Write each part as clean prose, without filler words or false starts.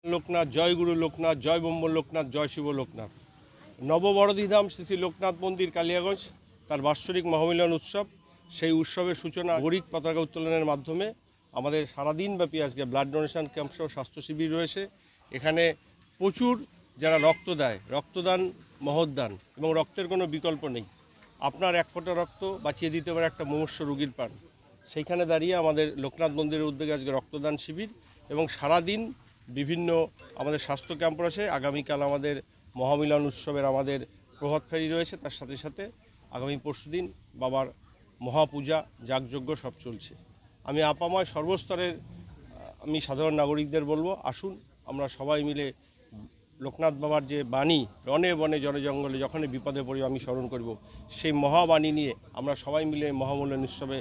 লোকনাথ, জয় গুরু লোকনাথ, জয় ব্রহ্ম লোকনাথ, জয় শিব লোকনাথ। নববড়দিধাম শ্রী শ্রী লোকনাথ মন্দির কালিয়াগঞ্জ তার বাৎসরিক মহামিলন উৎসব, সেই উৎসবের সূচনা নাগরিক পতাকা উত্তোলনের মাধ্যমে। আমাদের সারাদিনব্যাপী আজকে ব্লাড ডোনেশন ক্যাম্প সহ স্বাস্থ্য শিবির রয়েছে। এখানে প্রচুর যারা রক্ত দেয়, রক্তদান মহৎদান এবং রক্তের কোনো বিকল্প নেই। আপনার এক ফোঁটা রক্ত বাঁচিয়ে দিতে পারে একটা মুমূর্ষ রোগীর প্রাণ। সেইখানে দাঁড়িয়ে আমাদের লোকনাথ মন্দিরের উদ্যোগে আজকে রক্তদান শিবির এবং সারাদিন বিভিন্ন আমাদের স্বাস্থ্য ক্যাম্প রয়েছে। আগামীকাল আমাদের মহামিলন উৎসবের আমাদের প্রভাত ফেরি রয়েছে, তার সাথে সাথে আগামী পরশুদিন বাবার মহাপূজা যাগযজ্ঞ সব চলছে। আমি আপাময় সর্বস্তরের আমি সাধারণ নাগরিকদের বলবো, আসুন আমরা সবাই মিলে লোকনাথ বাবার যে বাণী, বনে বনে জনে জঙ্গলে যখনই বিপদে পড়ি আমি স্মরণ করব, সেই মহাবাণী নিয়ে আমরা সবাই মিলে মহামিলন উৎসবে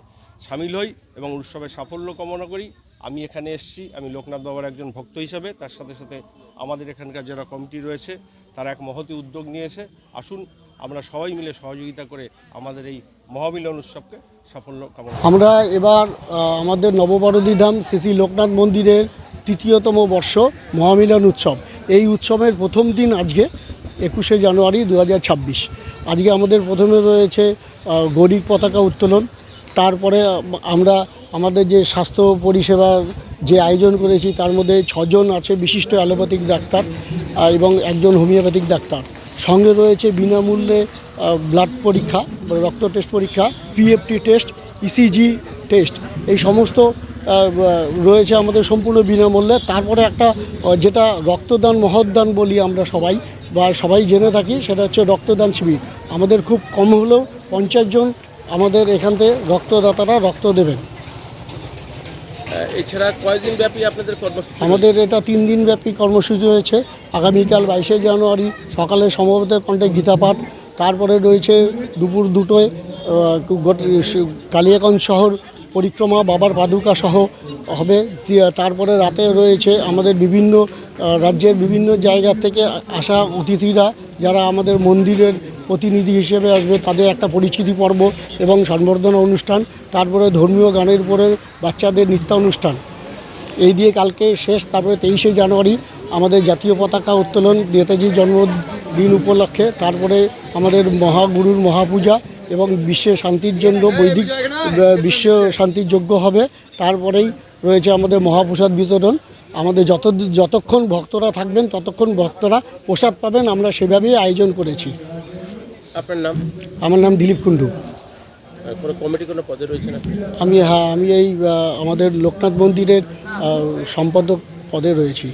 সামিল হই এবং উৎসবের সাফল্য কামনা করি। আমি এখানে এসেছি, আমি লোকনাথ বাবার একজন ভক্ত হিসাবে, তার সাথে সাথে আমাদের এখানকার যারা কমিটি রয়েছে তারা এক মহতি উদ্যোগ নিয়েছে। আসুন আমরা সবাই মিলে সহযোগিতা করে আমাদের এই মহামিলন উৎসবকে সাফল্য কামনা। আমরা এবার আমাদের নববড়দিধাম শ্রী শ্রী লোকনাথ মন্দিরের তৃতীয়তম বর্ষ মহামিলন উৎসব, এই উৎসবের প্রথম দিন আজকে 21শে জানুয়ারি 2026। আজকে আমাদের প্রথমে রয়েছে গরিক পতাকা উত্তোলন। তারপরে আমরা আমাদের যে স্বাস্থ্য পরিষেবার যে আয়োজন করেছি তার মধ্যে 6 জন আছে বিশিষ্ট অ্যালোপ্যাথিক ডাক্তার এবং একজন হোমিওপ্যাথিক ডাক্তার। সঙ্গে রয়েছে বিনামূল্যে ব্লাড পরীক্ষা, রক্ত টেস্ট পরীক্ষা, পিএফটি টেস্ট, ইসিজি টেস্ট, এই সমস্ত রয়েছে আমাদের সম্পূর্ণ বিনামূল্যে। তারপরে একটা যেটা রক্তদান মহৎদান বলি আমরা সবাই জেনে থাকি, সেটা হচ্ছে রক্তদান শিবির। আমাদের খুব কম হলেও 50 জন আমাদের এখান থেকে রক্তদাতারা রক্ত দেবেন। এছাড়া কয়দিন ব্যাপী আপনাদের কর্মসূচি? আমাদের এটা 3 দিন ব্যাপী কর্মসূচি রয়েছে। আগামীকাল 22শে জানুয়ারি সকালে সমবেত কণ্ঠে গীতাপাঠ, তারপরে রয়েছে দুপুর 2টোয় কালিয়াগঞ্জ শহর পরিক্রমা বাবার পাদুকা সহ হবে। তারপরে রাতে রয়েছে আমাদের বিভিন্ন রাজ্যের বিভিন্ন জায়গা থেকে আসা অতিথিরা যারা আমাদের মন্দিরের প্রতিনিধি হিসেবে আসবে, তাদের একটা পরিচিতি পর্ব এবং সংবর্ধনা অনুষ্ঠান। তারপরে ধর্মীয় গানের উপরে বাচ্চাদের নৃত্যানুষ্ঠান। এই দিয়ে কালকে শেষ। তারপরে 23শে জানুয়ারি আমাদের জাতীয় পতাকা উত্তোলন নেতাজির জন্মদিন উপলক্ষে। তারপরে আমাদের মহাগুরুর মহাপূজা এবং বিশ্বের শান্তির জন্য বৈদিক বিশ্ব শান্তির যজ্ঞ হবে। তারপরেই রয়েছে আমাদের মহাপ্রসাদ বিতরণ। আমাদের যতক্ষণ ভক্তরা থাকবেন ততক্ষণ ভক্তরা প্রসাদ পাবেন, আমরা সেভাবেই আয়োজন করেছি। আপনার নাম? আমার নাম দিলীপ কুণ্ডু। কোনো কমিটি কোনো পদে রয়েছেন আপনি? আমি এই আমাদের লোকনাথ মন্দিরের সম্পাদক পদে রয়েছি।